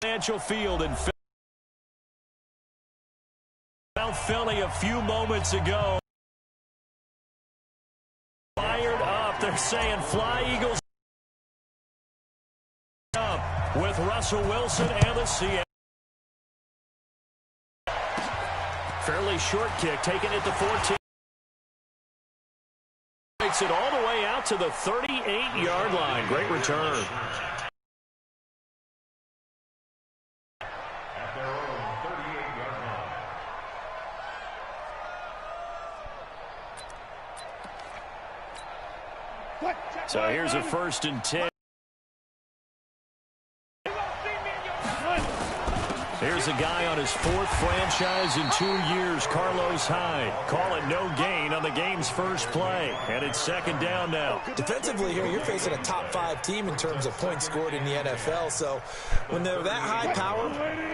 Financial Field in Philly a few moments ago. Fired up. They're saying fly Eagles up with Russell Wilson and the Seattle. Fairly short kick, taking it to 14. Makes it all the way out to the 38-yard line. Great return. So here's a 1st and 10. Here's a guy on his 4th franchise in 2 years, Carlos Hyde. Call it no gain on the game's first play. And it's 2nd down now. Defensively here, you're facing a top 5 team in terms of points scored in the NFL. So when they're that high power,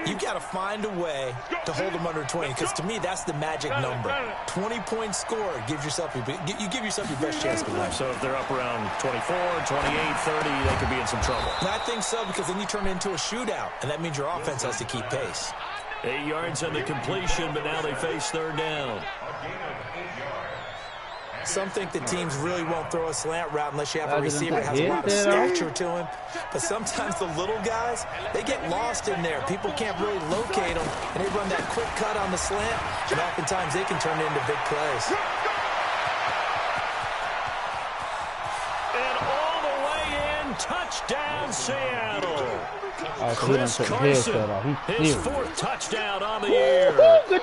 you've got to find a way to hold them under 20. Because to me, that's the magic number. 20 points scored gives yourself you give yourself your best chance to win. So if they're up around 24, 28, 30, they could be in some trouble. And I think so, because then you turn it into a shootout. And that means your offense has to keep pace. 8 yards on the completion, but now they face 3rd down. Some think the teams really won't throw a slant route unless you have a receiver that has a lot of stature to him. But sometimes the little guys, they get lost in there. People can't really locate them, and they run that quick cut on the slant, and oftentimes they can turn it into big plays. And all the way in, touchdown Seattle. Chris Carson, his 4th touchdown on the year.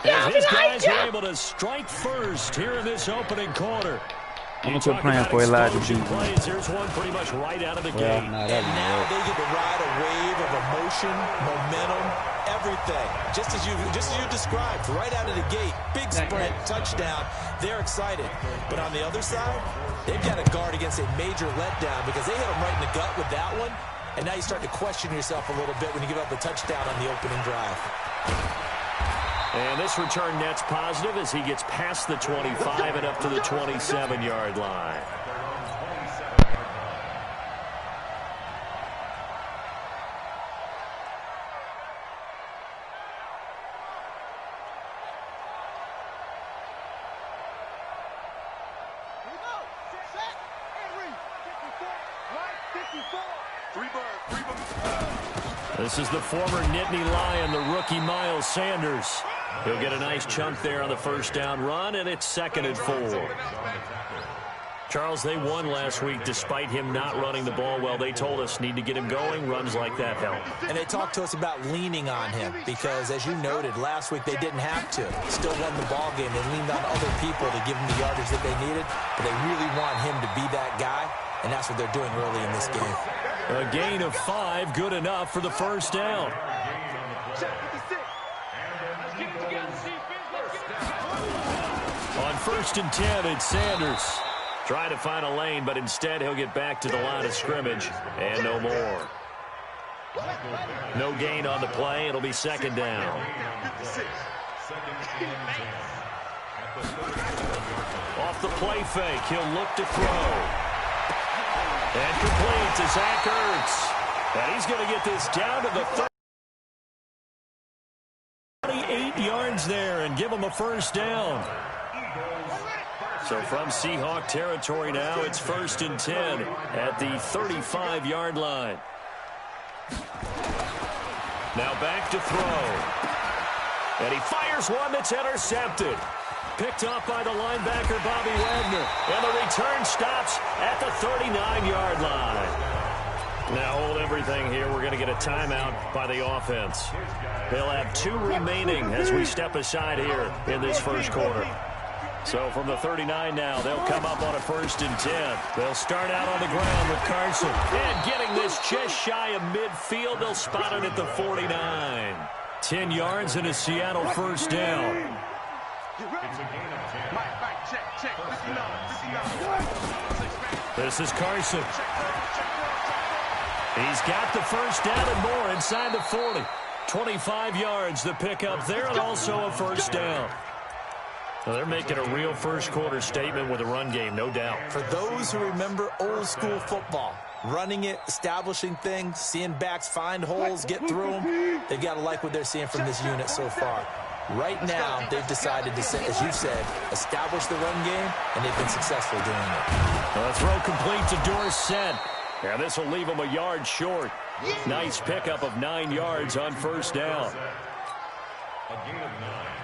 As his guys are able to strike first here in this opening quarter. I'm still praying for Elijah B. Here's one pretty much right out of the gate. And now they get to ride a wave of emotion, momentum, everything. Just as you described, right out of the gate. Big sprint, touchdown. They're excited. But on the other side, they've got to guard against a major letdown because they hit them right in the gut with that one. And now you start to question yourself a little bit when you give up the touchdown on the opening drive. And this return net's positive as he gets past the 25 and up to the 27-yard line. This is the former Nittany Lion, the rookie Miles Sanders. He'll get a nice chunk there on the 1st down run, and it's 2nd and 4. Charles, they won last week despite him not running the ball well. They told us need to get him going. Runs like that help. And they talked to us about leaning on him because, as you noted, last week they didn't have to. Still won the ball game. They leaned on other people to give them the yardage that they needed, but they really want him to be that guy, and that's what they're doing early in this game. A gain of 5, good enough for the 1st down. On 1st and 10, it's Sanders. Trying to find a lane, but instead he'll get back to the line of scrimmage, and no more. No gain on the play. It'll be 2nd down. Off the play fake, he'll look to throw. And complete to Zach Ertz. And he's going to get this down to the 28 yards there and give him a 1st down. So from Seahawk territory now, it's 1st and 10 at the 35-yard line. Now back to throw. And he fires one that's intercepted. Picked up by the linebacker, Bobby Wagner. And the return stops at the 39-yard line. Now hold everything here. We're going to get a timeout by the offense. They'll have 2 remaining as we step aside here in this 1st quarter. So from the 39 now, they'll come up on a 1st and 10. They'll start out on the ground with Carson. And getting this just shy of midfield, they'll spot it at the 49. 10 yards and a Seattle 1st down. This is Carson. He's got the 1st down and more inside the 40. 25 yards the pickup there, and also a 1st down. Well, they're making a real 1st quarter statement with a run game, no doubt. For those who remember old school football, running it, establishing things, seeing backs find holes, get through them. They've got to like what they're seeing from this unit so far. Right now, they've decided to, as you said, establish the run game, and they've been successful doing it. The throw complete to Dorsett. And this will leave him a yard short. Nice pickup of 9 yards on first down.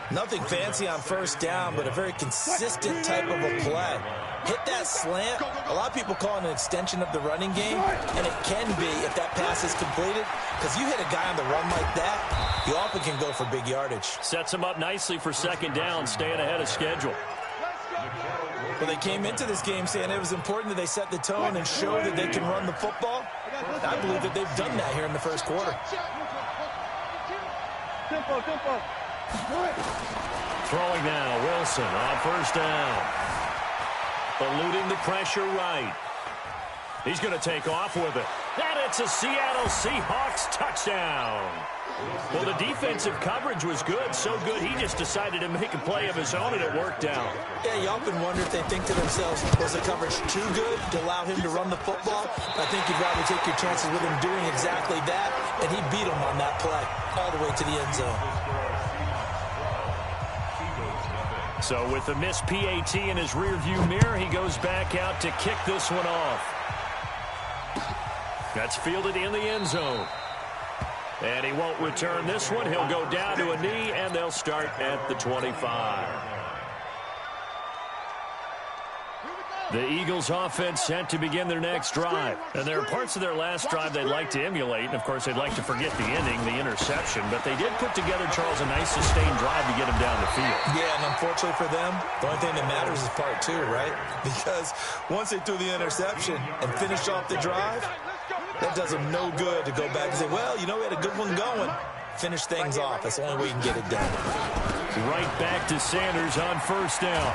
Nothing fancy on first down, but a very consistent type of a play. Hit that slant. A lot of people call it an extension of the running game, and it can be if that pass is completed, because you hit a guy on the run like that, you often can go for big yardage. Sets him up nicely for second down, staying ahead of schedule. Well, they came into this game saying it was important that they set the tone and show that they can run the football. I believe that they've done that here in the first quarter. Throwing now, Wilson on first down. Eluding the pressure right. He's going to take off with it. And it's a Seattle Seahawks touchdown. Well, the defensive coverage was good, so good he just decided to make a play of his own, and it worked out. Yeah, you often wonder if they think to themselves, was the coverage too good to allow him to run the football? I think you'd rather take your chances with him doing exactly that, and he beat him on that play all the way to the end zone. So with the missed PAT in his rearview mirror, he goes back out to kick this one off. That's fielded in the end zone. And he won't return this one. He'll go down to a knee, and they'll start at the 25. The Eagles offense set to begin their next drive. And there are parts of their last drive they'd like to emulate. And, of course, they'd like to forget the ending, the interception. But they did put together, Charles, a nice sustained drive to get him down the field. Yeah, and unfortunately for them, the only thing that matters is part two, right? Because once they threw the interception and finished off the drive, that does them no good to go back and say, well, you know, we had a good one going. Finish things off. That's the only way you can get it done. Right back to Sanders on first down.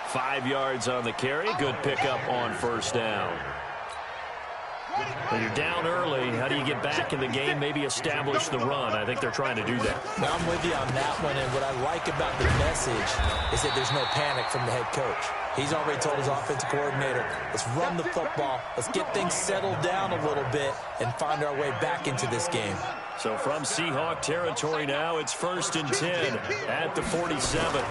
5 yards on the carry. Good pickup on first down. When you're down early, how do you get back in the game, maybe establish the run? I think they're trying to do that. Now, I'm with you on that one, and what I like about the message is that there's no panic from the head coach. He's already told his offensive coordinator, let's run the football, let's get things settled down a little bit and find our way back into this game. So from Seahawk territory now, it's 1st and 10 at the 47.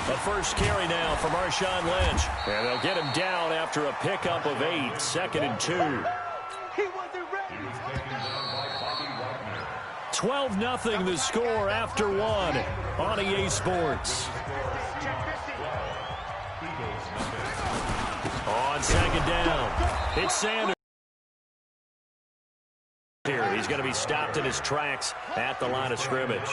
The first carry now from Marshawn Lynch. And they'll get him down after a pickup of 8, 2nd and 2. 12-0 the score after 1 on EA Sports. On second down, it's Sanders. Here, he's going to be stopped in his tracks at the line of scrimmage.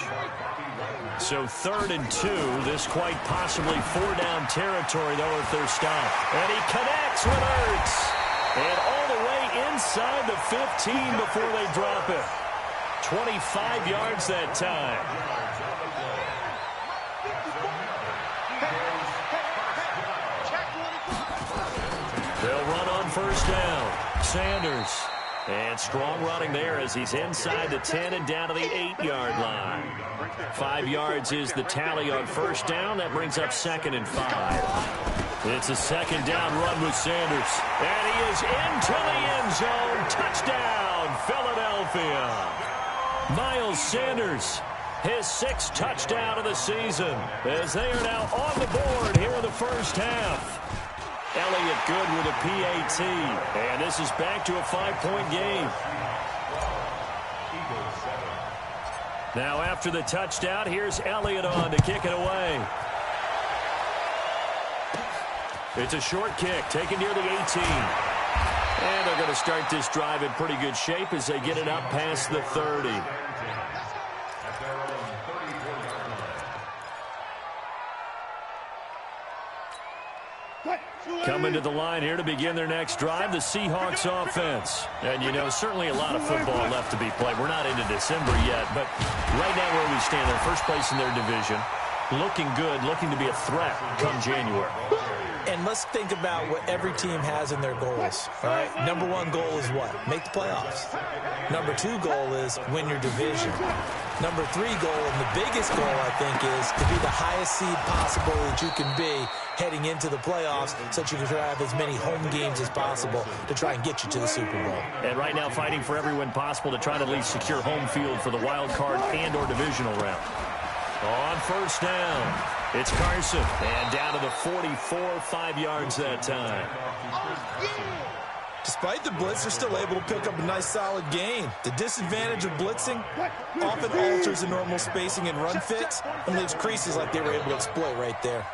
So 3rd and 2, this quite possibly 4-down territory, though, if they're stopped. And he connects with Ertz. And all the way inside the 15 before they drop it. 25 yards that time. They'll run on first down. Sanders. And strong running there as he's inside the 10 and down to the 8-yard line. 5 yards is the tally on first down. That brings up 2nd and 5. It's a second down run with Sanders. And he is into the end zone. Touchdown, Philadelphia. Miles Sanders, his 6th touchdown of the season, as they are now on the board here in the first half. Elliott good with a PAT. And this is back to a 5-point game. Now after the touchdown, here's Elliott on to kick it away. It's a short kick, taken near the 18. And they're going to start this drive in pretty good shape as they get it up past the 30. Coming to the line here to begin their next drive, the Seahawks offense. And, you know, certainly a lot of football left to be played. We're not into December yet, but right now where we stand, they're first place in their division. looking good, looking to be a threat come January. And let's think about what every team has in their goals, all right? Number one goal is what? Make the playoffs. Number two goal is win your division. Number three goal, and the biggest goal, I think, is to be the highest seed possible that you can be heading into the playoffs so that you can have as many home games as possible to try and get you to the Super Bowl. And right now fighting for every win possible to try to at least secure home field for the wild card and or divisional round. On first down, it's Carson. And down to the 44, 5 yards that time. Despite the blitz, they're still able to pick up a nice, solid gain. The disadvantage of blitzing often alters the normal spacing and run fits and leaves creases like they were able to exploit right there.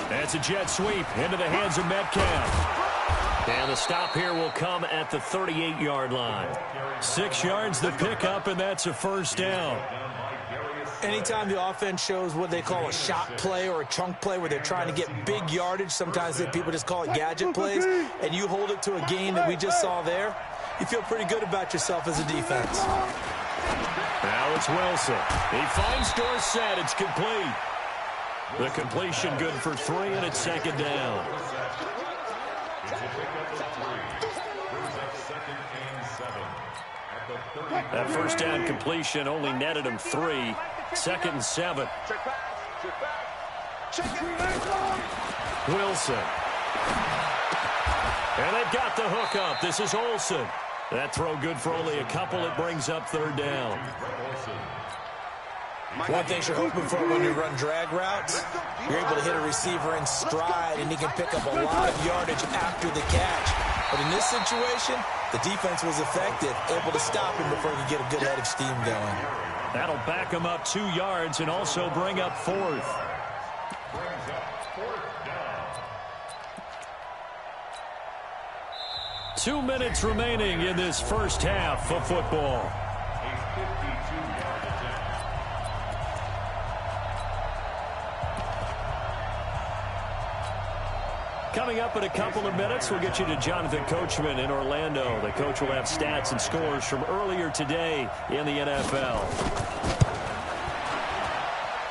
That's a jet sweep into the hands of Metcalf. And the stop here will come at the 38-yard line. 6 yards the pickup, and that's a first down. Anytime the offense shows what they call a shot play or a chunk play where they're trying to get big yardage, sometimes people just call it gadget plays, and you hold it to a gain that we just saw there, you feel pretty good about yourself as a defense. Now it's Wilson. He finds Dorsett. It's complete. The completion good for 3, and it's second down. That first down completion only netted him 3. Second and 7. Wilson. And they've got the hook up. This is Olsen. That throw good for only a couple. It brings up third down. One thing you're hoping for when you run drag routes, you're able to hit a receiver in stride, and he can pick up a lot of yardage after the catch. But in this situation, the defense was effective, able to stop him before he could get a good head of steam going. That'll back him up 2 yards and also bring up fourth. Two minutes remaining in this first half of football. Coming up in a couple of minutes, we'll get you to Jonathan Coachman in Orlando. The coach will have stats and scores from earlier today in the NFL.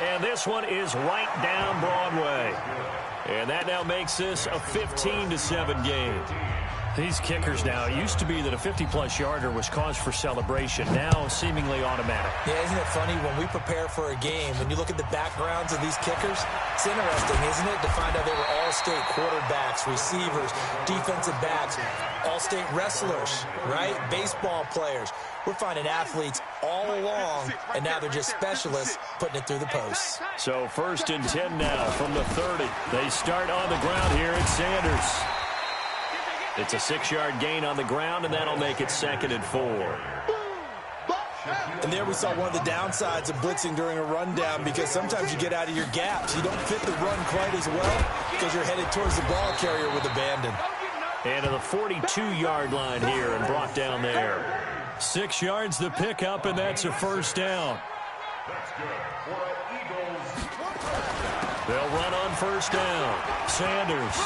And this one is right down Broadway. And that now makes this a 15-7 game. These kickers now, it used to be that a 50-plus yarder was cause for celebration. Now seemingly automatic. Yeah, isn't it funny when we prepare for a game, when you look at the backgrounds of these kickers, it's interesting, isn't it, to find out they were all-state quarterbacks, receivers, defensive backs, all-state wrestlers, right? Baseball players. We're finding athletes all along, and now they're just specialists putting it through the posts. So first and 10 now from the 30. They start on the ground here at Sanders. It's a 6-yard gain on the ground, and that'll make it second and 4. And there we saw one of the downsides of blitzing during a rundown, because sometimes you get out of your gaps. You don't fit the run quite as well because you're headed towards the ball carrier with abandon. And to the 42-yard line here and brought down there. 6 yards the pickup, and that's a first down. They'll run on first down. Sanders.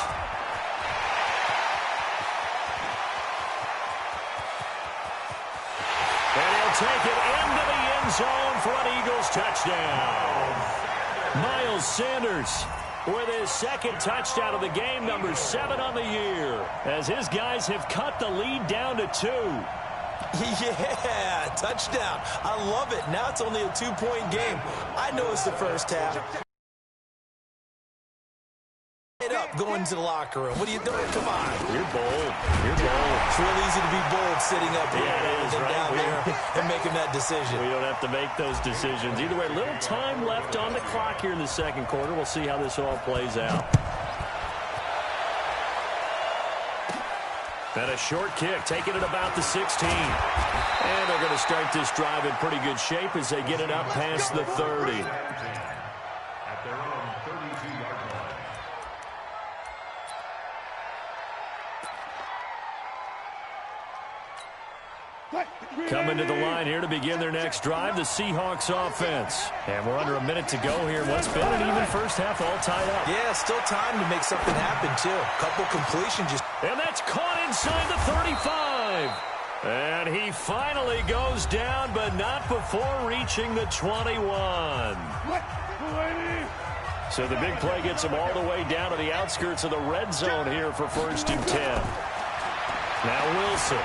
Take it into the end zone for an Eagles touchdown. Miles Sanders with his second touchdown of the game, number 7 on the year, as his guys have cut the lead down to 2. Yeah, touchdown. I love it. Now it's only a 2-point game. I know it's the first half. Up going to the locker room. What are you doing? Come on. You're bold. You're bold. It's real easy to be bold sitting up here and right? Down there and making that decision. We don't have to make those decisions. Either way, little time left on the clock here in the second quarter. We'll see how this all plays out. And a short kick, taking it about the 16. And they're going to start this drive in pretty good shape as they get it up past the 30. Coming to the line here to begin their next drive, the Seahawks offense. And we're under a minute to go here. What's been an even first half all tied up. Yeah, still time to make something happen, too. Couple completions. And that's caught inside the 35. And he finally goes down, but not before reaching the 21. So the big play gets him all the way down to the outskirts of the red zone here for 1st and 10. Now Wilson.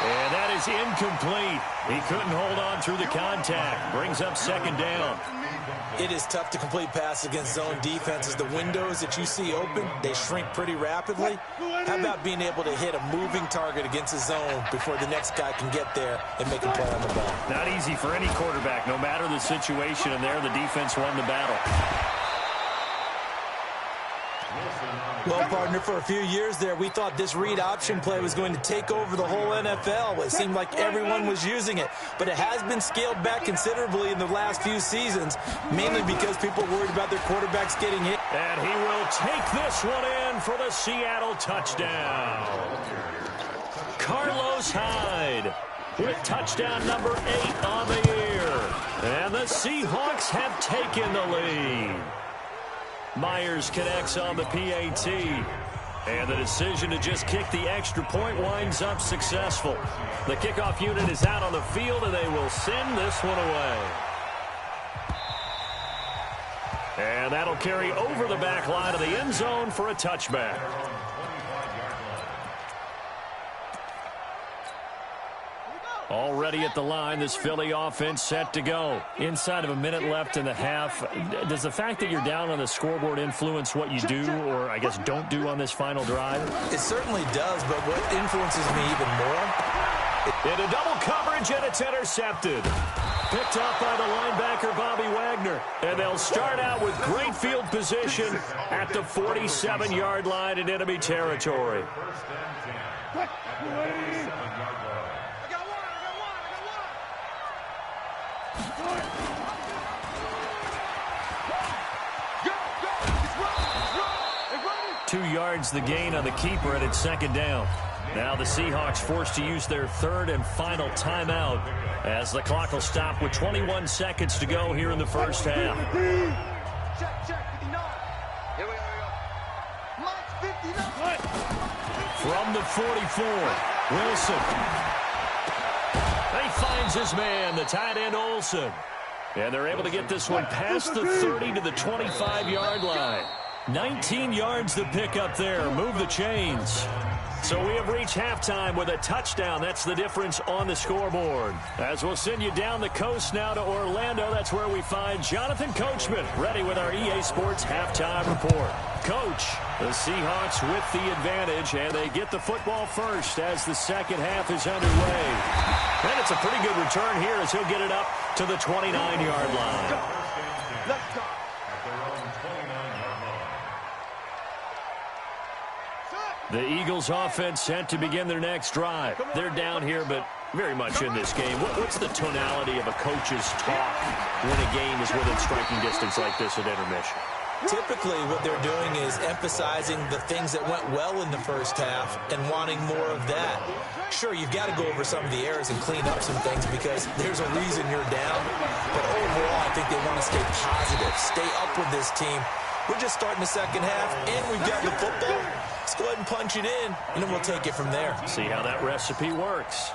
And that is incomplete. He couldn't hold on through the contact. Brings up 2nd down. It is tough to complete passes against zone defenses. The windows that you see open, they shrink pretty rapidly. How about being able to hit a moving target against a zone before the next guy can get there and make a play on the ball? Not easy for any quarterback, no matter the situation, and there the defense won the battle. Well, partner, for a few years there, we thought this read option play was going to take over the whole NFL. It seemed like everyone was using it, but it has been scaled back considerably in the last few seasons, mainly because people are worried about their quarterbacks getting hit. And he will take this one in for the Seattle touchdown. Carlos Hyde with touchdown number 8 on the year. And the Seahawks have taken the lead. Myers connects on the PAT. And the decision to just kick the extra point winds up successful. The kickoff unit is out on the field, and they will send this one away. And that'll carry over the back line of the end zone for a touchback. Already at the line, this Philly offense set to go. Inside of a minute left in the half. Does the fact that you're down on the scoreboard influence what you do, or I guess don't do on this final drive? It certainly does, but what influences me even more? Into double coverage, and it's intercepted. Picked up by the linebacker, Bobby Wagner. And they'll start out with great field position at the 47-yard line in enemy territory. Two yards the gain on the keeper, and it's 2nd down. Now the Seahawks forced to use their 3rd and final timeout as the clock will stop with 21 seconds to go here in the first half. From the 44, Wilson. He finds his man, the tight end Olsen. And they're able to get this one past the 30 to the 25-yard line. 19 yards to pick up there. Move the chains. So we have reached halftime with a touchdown. That's the difference on the scoreboard. As we'll send you down the coast now to Orlando, that's where we find Jonathan Coachman ready with our EA Sports halftime report. Coach, the Seahawks with the advantage, and they get the football first as the second half is underway. And it's a pretty good return here as he'll get it up to the 29-yard line. Let's go. The Eagles offense set to begin their next drive. They're down here, but very much in this game. What's the tonality of a coach's talk when a game is within striking distance like this at intermission? Typically, what they're doing is emphasizing the things that went well in the first half and wanting more of that. Sure, you've got to go over some of the errors and clean up some things because there's a reason you're down. But overall, I think they want to stay positive, stay up with this team. We're just starting the second half, and we've got the football. Let's go ahead and punch it in, and then we'll take it from there. See how that recipe works.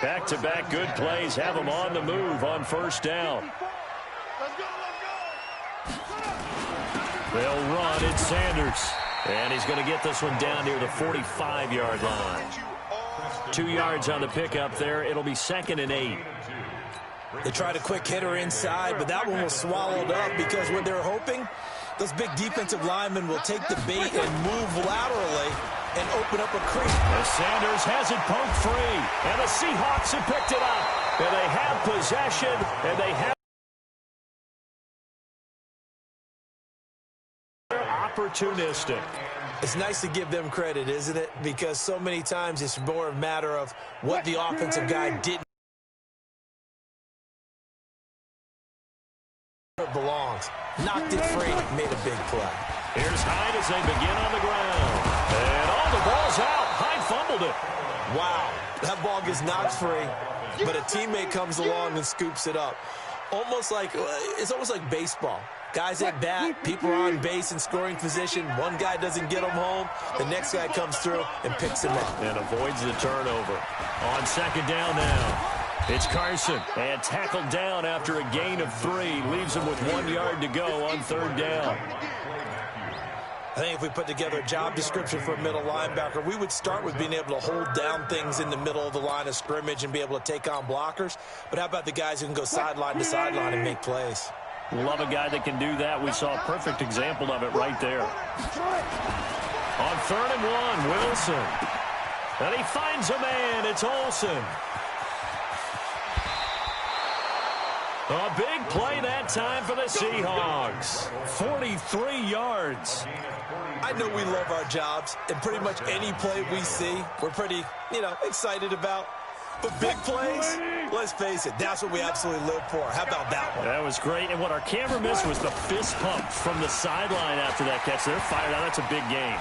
Back-to-back good plays have them on the move on first down. They'll run. It's Sanders. And he's going to get this one down near the 45-yard line. 2 yards on the pickup there. It'll be 2nd and 8. They tried a quick hitter inside, but that one was swallowed up because what they're hoping, those big defensive linemen will take the bait and move laterally and open up a creek. As Sanders has it poked free, and the Seahawks have picked it up. And they have possession, and they have opportunistic. It's nice to give them credit, isn't it? Because so many times it's more a matter of what the offensive guy didn't. Belongs. Knocked it free, made a big play. Here's Hyde as they begin on the ground. And the ball's out. Hyde fumbled it. Wow, that ball gets knocked free, but a teammate comes along and scoops it up. It's almost like baseball. Guys at bat, people are on base in scoring position. One guy doesn't get them home. The next guy comes through and picks him up. And avoids the turnover. On second down now. It's Carson, and tackled down after a gain of 3. Leaves him with 1 yard to go on third down. I think if we put together a job description for a middle linebacker, we would start with being able to hold down things in the middle of the line of scrimmage and be able to take on blockers. But how about the guys who can go sideline to sideline and make plays? Love a guy that can do that. We saw a perfect example of it right there. On 3rd and 1, Wilson. And he finds a man. It's Olsen. A big play that time for the Seahawks. 43 yards. I know we love our jobs, and pretty much any play we see, we're pretty, excited about. But big plays, let's face it, that's what we absolutely live for. How about that one? That was great. And what our camera missed was the fist pump from the sideline after that catch. They're fired out. That's a big gain.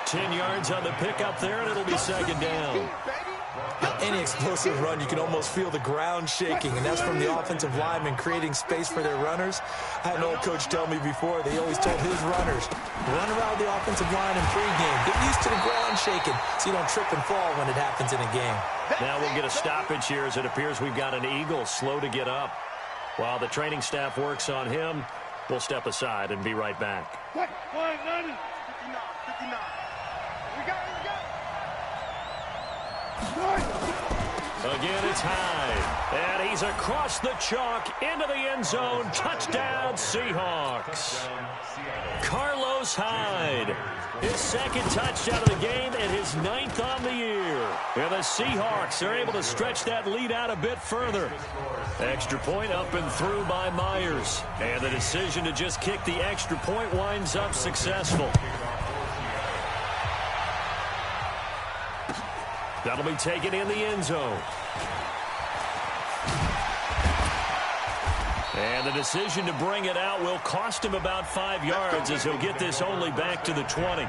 10 yards on the pickup there, and it'll be second down. Any explosive run, you can almost feel the ground shaking, and that's from the offensive linemen creating space for their runners. I had an old coach tell me before, they always told his runners, run around the offensive line in pregame. Get used to the ground shaking so you don't trip and fall when it happens in a game. Now we'll get a stoppage here as it appears we've got an Eagle slow to get up. While the training staff works on him, we'll step aside and be right back. What? 59. We got it. Again, it's Hyde. And he's across the chalk into the end zone. Touchdown, Seahawks. Carlos Hyde. His second touchdown of the game and his 9th on the year. And the Seahawks are able to stretch that lead out a bit further. Extra point up and through by Myers. And the decision to just kick the extra point winds up successful. That'll be taken in the end zone. And the decision to bring it out will cost him about 5 yards as he'll get this only back to the 20.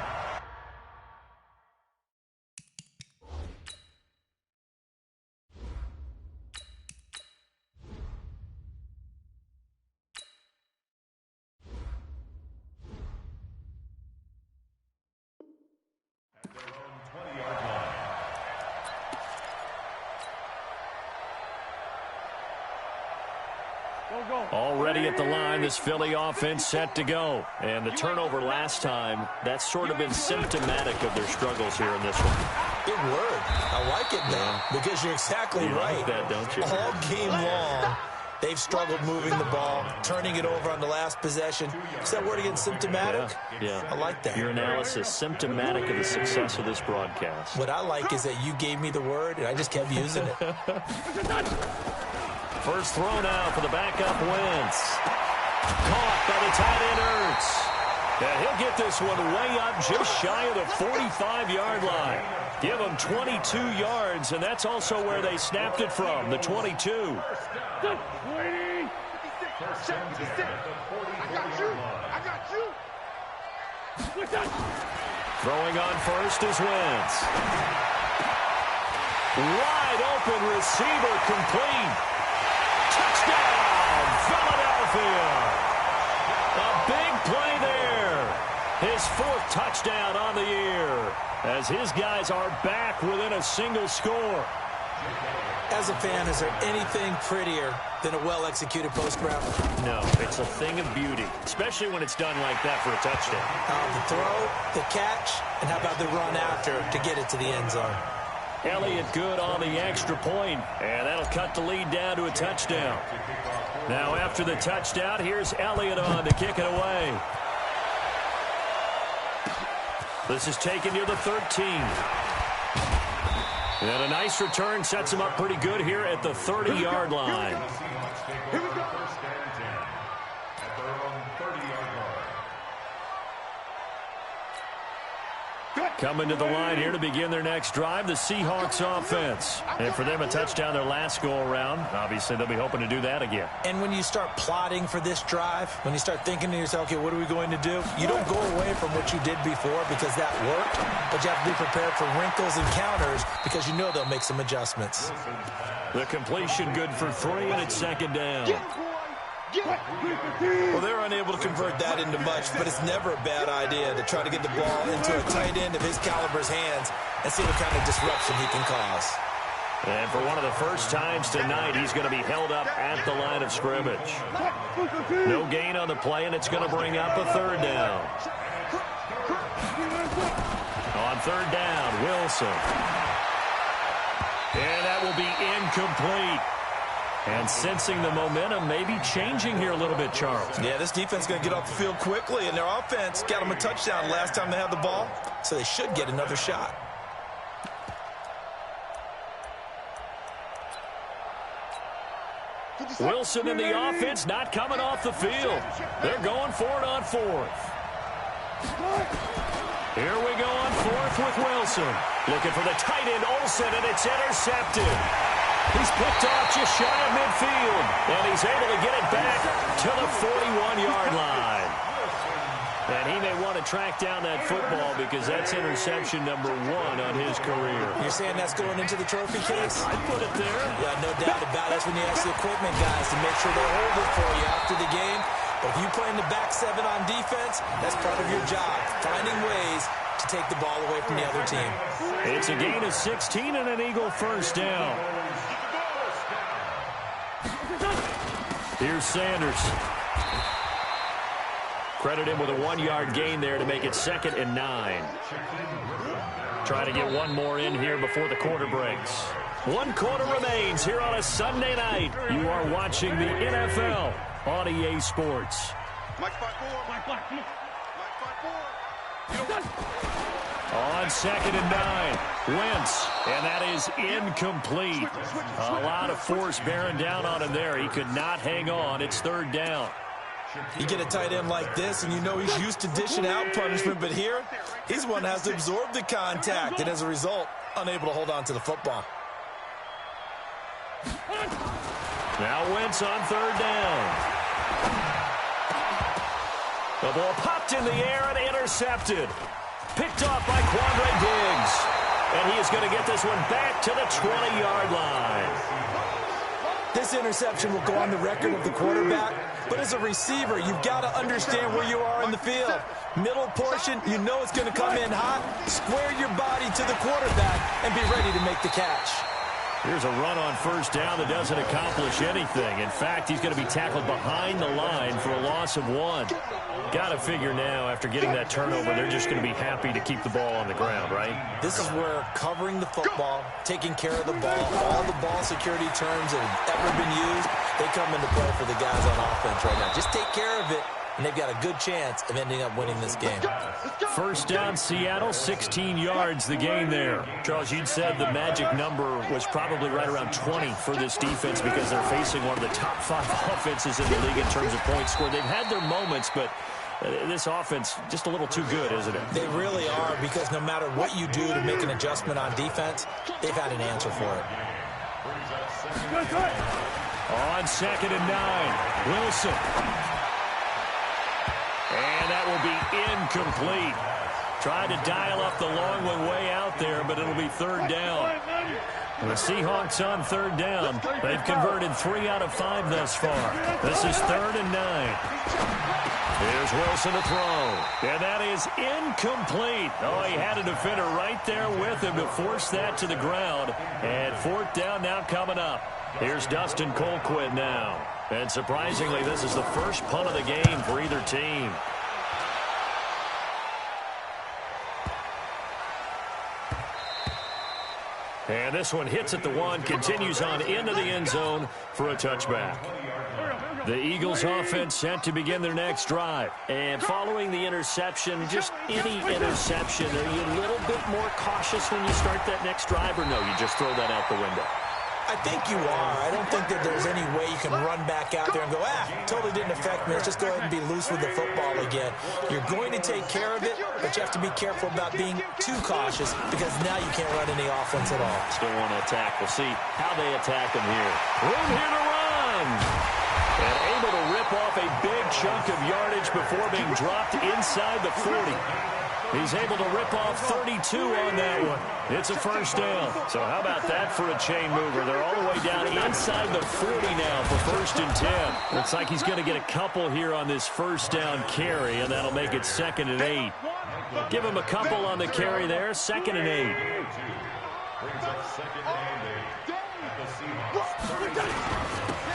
Already at the line, this Philly offense set to go. And the turnover last time, that's sort of been symptomatic of their struggles here in this one. Big word. I like it now because you're exactly right. Like that, don't you? All game long, they've struggled moving the ball, turning it over on the last possession. Is that word again, symptomatic? Yeah. I like that. Your analysis, symptomatic of the success of this broadcast. What I like is that you gave me the word, and I just kept using it. First throw now for the backup Wentz. Caught by the tight end Ertz. And he'll get this one way up just shy of the 45-yard line. Give him 22 yards, and that's also where they snapped it from, the 22. I got you. Throwing on first is Wentz. Wide open receiver complete. Touchdown, Philadelphia. A big play there. His 4th touchdown on the year as his guys are back within a single score. As a fan, is there anything prettier than a well-executed post route? No, it's a thing of beauty, especially when it's done like that for a touchdown. The throw, the catch, and how about the run after to get it to the end zone? Elliott good on the extra point, and that'll cut the lead down to a touchdown. Now after the touchdown, here's Elliott on to kick it away. This is taken near the 13. And a nice return sets him up pretty good here at the 30-yard line. Here we go. Coming to the line here to begin their next drive, the Seahawks offense. And for them, a touchdown their last go-around. Obviously, they'll be hoping to do that again. And when you start plotting for this drive, when you start thinking to yourself, okay, what are we going to do? You don't go away from what you did before because that worked, but you have to be prepared for wrinkles and counters because you know they'll make some adjustments. The completion good for 3, and it's second down. Well, they're unable to convert that into much, but it's never a bad idea to try to get the ball into a tight end of his caliber's hands and see what kind of disruption he can cause. And for one of the first times tonight, he's going to be held up at the line of scrimmage. No gain on the play, and it's going to bring up a third down. On third down, Wilson. And that will be incomplete. And sensing the momentum maybe changing here a little bit, Charles. Yeah, this defense is going to get off the field quickly, and their offense got them a touchdown last time they had the ball, so they should get another shot. Wilson and the offense not coming off the field. They're going for it on fourth. Here we go on fourth with Wilson. Looking for the tight end, Olsen, and it's intercepted. He's picked off just shy of midfield, and he's able to get it back to the 41-yard line. And he may want to track down that football because that's interception number 1 on his career. You're saying that's going into the trophy case? I'd put it there. Yeah, no doubt about it. That's when you ask the equipment guys to make sure they hold it for you after the game. But if you play in the back 7 on defense, that's part of your job, finding ways to take the ball away from the other team. It's a gain of 16 and an Eagle first down. Here's Sanders. Credit him with a 1-yard gain there to make it 2nd and 9. Try to get one more in here before the quarter breaks. 1 quarter remains here on a Sunday night. You are watching the NFL on EA Sports. Mike 5-4. Mike 5-4. On 2nd and 9, Wentz, and that is incomplete. A lot of force bearing down on him there. He could not hang on. It's 3rd down. You get a tight end like this, and you know he's used to dishing out punishment, but here, he's one that has to absorb the contact, and as a result, unable to hold on to the football. Now Wentz on 3rd down. The ball popped in the air and intercepted. Picked off by Quandre Diggs. And he is going to get this one back to the 20-yard line. This interception will go on the record of the quarterback, but as a receiver, you've got to understand where you are in the field. Middle portion, you know it's going to come in hot. Square your body to the quarterback and be ready to make the catch. Here's a run on 1st down that doesn't accomplish anything. In fact, he's going to be tackled behind the line for a loss of 1. Got to figure now, after getting that turnover, they're just going to be happy to keep the ball on the ground, right? This is where covering the football, taking care of the ball, all the ball security terms that have ever been used, they come into play for the guys on offense right now. Just take care of it, and they've got a good chance of ending up winning this game. 1st down, Seattle, 16 yards the gain there. Charles, you'd said the magic number was probably right around 20 for this defense because they're facing one of the top 5 offenses in the league in terms of points scored. They've had their moments, but this offense just a little too good, isn't it? They really are, because no matter what you do to make an adjustment on defense, they've had an answer for it. On 2nd and 9, Wilson. And that will be incomplete. Tried to dial up the long one way out there, but it'll be 3rd down. And the Seahawks on 3rd down. They've converted 3 out of 5 thus far. This is 3rd and 9. Here's Wilson to throw. And that is incomplete. Oh, he had a defender right there with him to force that to the ground. And 4th down now coming up. Here's Dustin Colquitt now. And surprisingly, this is the first punt of the game for either team. And this one hits at the 1, continues on into the end zone for a touchback. The Eagles offense set to begin their next drive. And following the interception, just any interception, are you a little bit more cautious when you start that next drive, or no, you just throw that out the window? I think you are. I don't think that there's any way you can run back out there and go, totally didn't affect me. Let's just go ahead and be loose with the football again. You're going to take care of it, but you have to be careful about being too cautious because now you can't run any offense at all. Still want to attack. We'll see how they attack them here. Room here to run. And able to rip off a big chunk of yardage before being dropped inside the 40. He's able to rip off 32 on that one. It's a first down. So how about that for a chain mover? They're all the way down inside the 40 now for 1st and 10. Looks like he's going to get a couple here on this first down carry, and that'll make it 2nd and 8. Give him a couple on the carry there, 2nd and 8.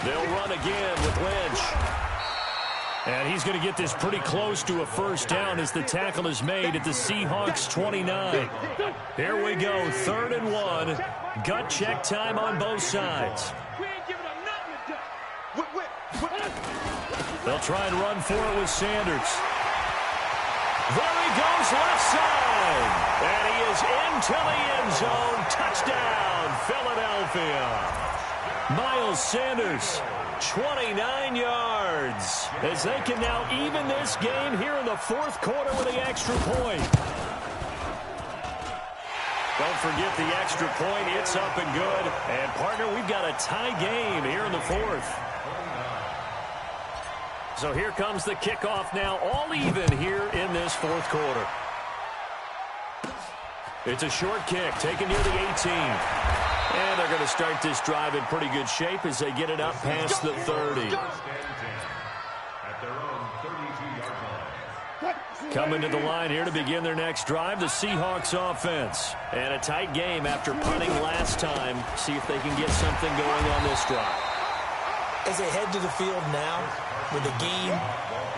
They'll run again with Lynch. And he's going to get this pretty close to a first down as the tackle is made at the Seahawks 29. Here we go, 3rd and 1. Gut check time on both sides. They'll try and run for it with Sanders. There he goes, left side. And he is into the end zone. Touchdown, Philadelphia. Miles Sanders, 29 yards, as they can now even this game here in the 4th quarter with the extra point. Don't forget the extra point. It's up and good. And, partner, we've got a tie game here in the 4th. So here comes the kickoff now, all even here in this 4th quarter. It's a short kick taken near the 18. And they're going to start this drive in pretty good shape as they get it up past the 30. Coming to the line here to begin their next drive, the Seahawks offense. And a tight game after punting last time. See if they can get something going on this drive. As they head to the field now, with the game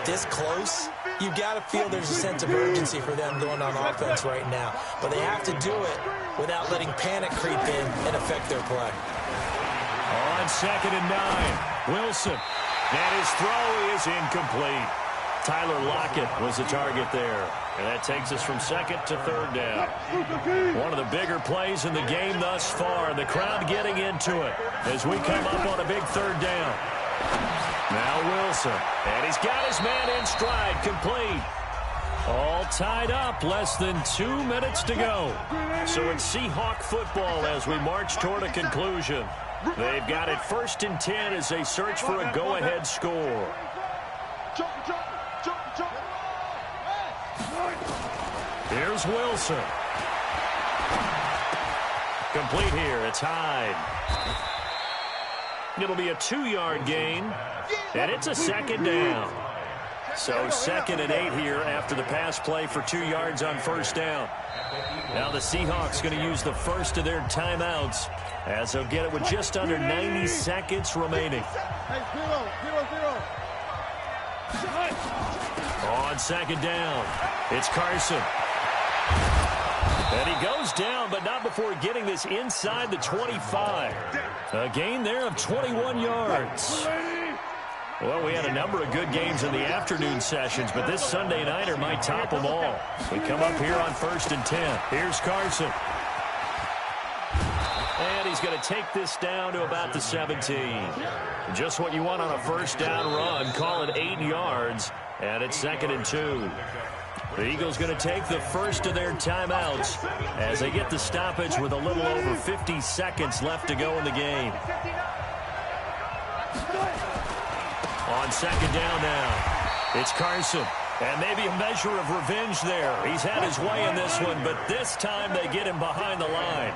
this close, you've got to feel there's a sense of urgency for them going on offense right now. But they have to do it without letting panic creep in and affect their play. On 2nd and 9, Wilson. And his throw is incomplete. Tyler Lockett was the target there. And that takes us from 2nd to 3rd down. One of the bigger plays in the game thus far. The crowd getting into it as we come up on a big 3rd down. Now Wilson. And he's got his man in stride, complete. All tied up, less than 2 minutes to go. So it's Seahawk football as we march toward a conclusion. They've got it 1st and 10 as they search for a go-ahead score. Here's Wilson. Complete here. It's Hyde. It'll be a 2-yard gain, and it's a 2nd down. So 2nd and 8 here after the pass play for 2 yards on 1st down. Now the Seahawks going to use the first of their timeouts as they'll get it with just under 90 seconds remaining. On 2nd down, it's Carson. And he goes down, but not before getting this inside the 25. A gain there of 21 yards. Well, we had a number of good games in the afternoon sessions, but this Sunday nighter might top them all. We come up here on 1st and 10. Here's Carson. And he's going to take this down to about the 17. Just what you want on a first down run. Call it 8 yards, and it's 2nd and 2. The Eagles going to take the first of their timeouts as they get the stoppage with a little over 50 seconds left to go in the game. On 2nd down now, it's Carson. And maybe a measure of revenge there. He's had his way in this one, but this time they get him behind the line.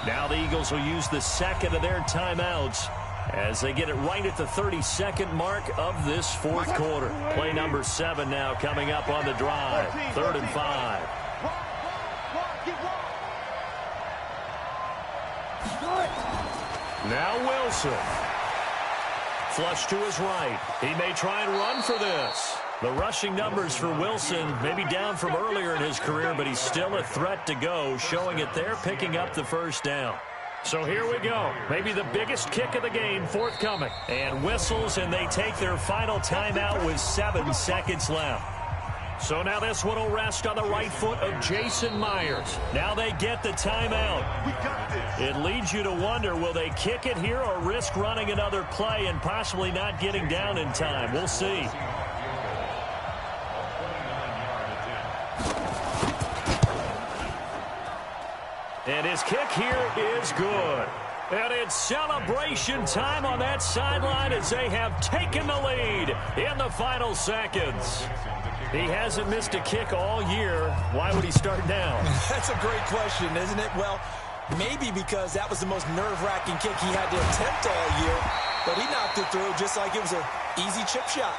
Now the Eagles will use the second of their timeouts as they get it right at the 32nd mark of this 4th quarter. Play number 7 now coming up on the drive. 3rd and 5. Now Wilson. Flush to his right. He may try and run for this. The rushing numbers for Wilson may be down from earlier in his career, but he's still a threat to go, showing it there, picking up the first down. So here we go. Maybe the biggest kick of the game forthcoming. And whistles, and they take their final timeout with 7 seconds left. So now this one will rest on the right foot of Jason Myers. Now they get the timeout. It leads you to wonder, will they kick it here or risk running another play and possibly not getting down in time? We'll see. And his kick here is good. And it's celebration time on that sideline as they have taken the lead in the final seconds. He hasn't missed a kick all year. Why would he start now? That's a great question, isn't it? Well, maybe because that was the most nerve-wracking kick he had to attempt all year, but he knocked it through just like it was an easy chip shot.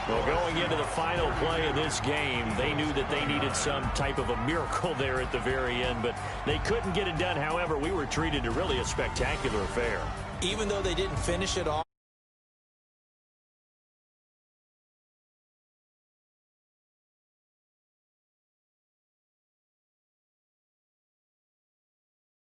Well, going into the final play of this game, they knew that they needed some type of a miracle there at the very end, but they couldn't get it done. However, we were treated to really a spectacular affair. Even though they didn't finish it off,